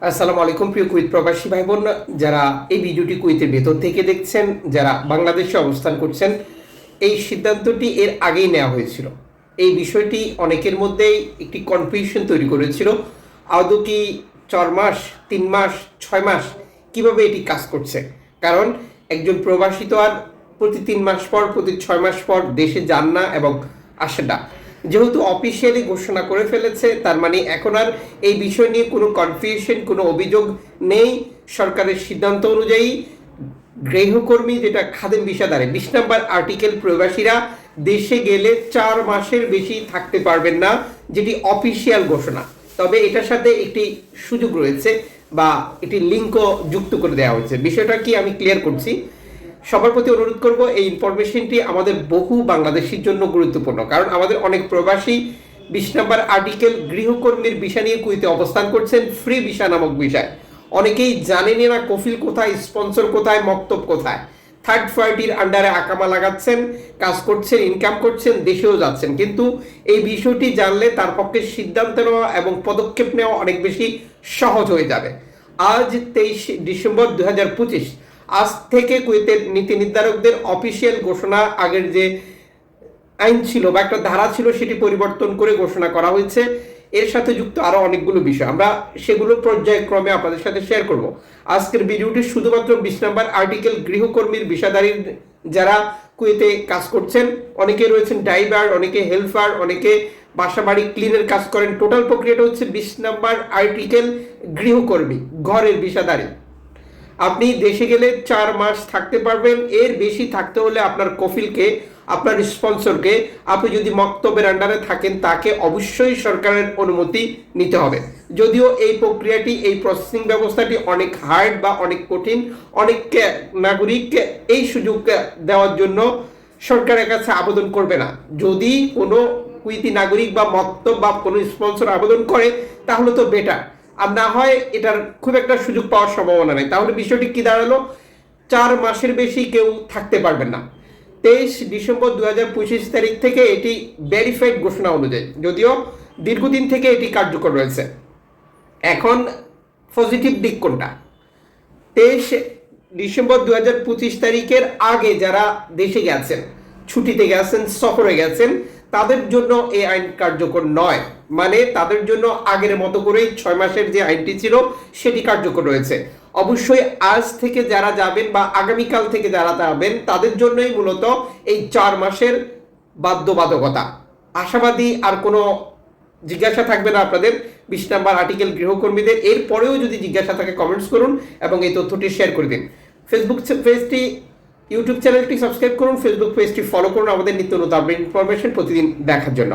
আসসালামু আলাইকুম প্রিয় কুয়েত প্রবাসী ভাই বোন, যারা এই ভিডিওটি কুয়েতের ভেতর থেকে দেখছেন, যারা বাংলাদেশে অবস্থান করছেন। এই সিদ্ধান্তটি এর আগেই নেওয়া হয়েছিল। এই বিষয়টি অনেকের মধ্যেই একটি কনফিউশন তৈরি করেছিল। আদৌ কি 4 মাস, 3 মাস, 6 মাস কিভাবে এটি কাজ করছে? কারণ একজন প্রবাসী তো আর প্রতি 3 মাস পর, প্রতি 6 মাস পর দেশে যান না এবং আসেন না। যেহেতু অফিসিয়ালি ঘোষণা করে ফেলেছে, তার মানে এখন আর এই বিষয় নিয়ে কোনো কনফিউশন, কোনো অভিযোগ নেই। সরকারের সিদ্ধান্ত অনুযায়ী গৃহকর্মী, যেটা খাদেম বিষাদারে 20 নম্বর আর্টিকেল, প্রবাসীরা দেশে গেলে 4 মাসের বেশি থাকতে পারবেন না, যেটি অফিসিয়াল ঘোষণা। তবে এটার সাথে একটি সুযোগ রয়েছে বা একটি লিঙ্কও যুক্ত করে দেওয়া হয়েছে। বিষয়টা কি আমি ক্লিয়ার করছি। সবার প্রতি অনুরোধ করব, এই ইনফরমেশনটি আমাদের বহু বাংলাদেশির জন্য গুরুত্বপূর্ণ। কারণ আমাদের অনেক প্রবাসী 20 নম্বর আর্টিকেল গৃহকর্মীর ভিসা নিয়ে কুয়েতে অবস্থান করছেন, ফ্রি ভিসা নামক বিষয়। অনেকেই জানেনই না কফিল কোথায়, স্পন্সর কোথায়, মক্তব কোথায়। থার্ড পার্টির আন্ডারে আকামা লাগাচ্ছেন, কাজ করছেন, ইনকাম করছেন, দেশেও যাচ্ছেন। কিন্তু এই বিষয়টি জানলে তার পক্ষে সিদ্ধান্ত নেওয়া এবং পদক্ষেপ নেওয়া অনেক বেশি সহজ হয়ে যাবে। আজ 23 ডিসেম্বর 2025, আজ থেকে কুয়েতের নীতি নির্ধারকদের অফিসিয়াল ঘোষণা। আগের যে আইন ছিল বা একটা ধারা ছিল, সেটি পরিবর্তন করে ঘোষণা করা হয়েছে। এর সাথে যুক্ত আরো অনেকগুলো বিষয়, আমরা সেগুলো পর্যায়ক্রমে আপনাদের সাথে শেয়ার করব। আজকের ভিডিওটি শুধুমাত্র 20 নম্বর আর্টিকেল গৃহকর্মীর ভিসাধারী যারা কুয়েতে কাজ করছেন, অনেকে রয়েছেন ড্রাইভার, অনেকে হেল্পার, অনেকে বাসা বাড়ি ক্লিনের কাজ করেন। টোটাল প্রক্রিয়াটা হচ্ছে 20 নম্বর আর্টিকেল গৃহকর্মী, ঘরের ভিসাধারী। আপনি দেশে গেলে 4 মাস থাকতে পারবেন। এর বেশি থাকতে হলে আপনার কফিলকে, আপনার স্পন্সরকে, আপনি যদি মক্তবের আন্ডারে থাকেন, তাকে অবশ্যই সরকারের অনুমতি নিতে হবে। যদিও এই প্রক্রিয়াটি, এই প্রসেসিং ব্যবস্থাটি অনেক হার্ড বা অনেক কঠিন। অনেক নাগরিক এই সুযোগ দেওয়ার জন্য সরকারের কাছে আবেদন করবে না। যদি কোনো কুয়েতি নাগরিক বা মক্তব বা কোনো স্পন্সর আবেদন করে, তাহলে তো বেটার। আর না হয় এটার খুব একটা সুযোগ পাওয়ার সম্ভাবনা নেই। তাহলে বিষয়টি কি দাঁড়ালো? 4 মাসের বেশি কেউ থাকতে পারবেন না। 23 ডিসেম্বর 2025 তারিখ থেকে এটি ভেরিফাইড ঘোষণা অনুযায়ী, যদিও দীর্ঘদিন থেকে এটি কার্যকর রয়েছে। এখন পজিটিভ দিক কোনটা? 23 ডিসেম্বর 2025 তারিখের আগে যারা দেশে গেছেন, ছুটিতে গেছেন, সফরে গেছেন, তাদের জন্য এই আইন কার্যকর নয়। মানে তাদের জন্য আগের মতো করেই 6 মাসের যে আইনটি ছিল, সেটি কার্যকর রয়েছে। অবশ্যই আজ থেকে যারা যাবেন বা আগামীকাল থেকে যারা যাবেন, তাদের জন্যই মূলত এই 4 মাসের বাধ্যবাধকতা। আশাবাদী আর কোনো জিজ্ঞাসা থাকবে না আপনাদের 20 নম্বর আর্টিকেল গৃহকর্মীদের। এরপরেও যদি জিজ্ঞাসা থাকে, কমেন্টস করুন এবং এই তথ্যটি শেয়ার করে দিন। ফেসবুক পেজটি, ইউটিউব চ্যানেলটি সাবস্ক্রাইব করুন, ফেসবুক পেজটি ফলো করুন আমাদের নিত্য নতুন আপডেট ইনফরমেশন প্রতিদিন দেখার জন্য।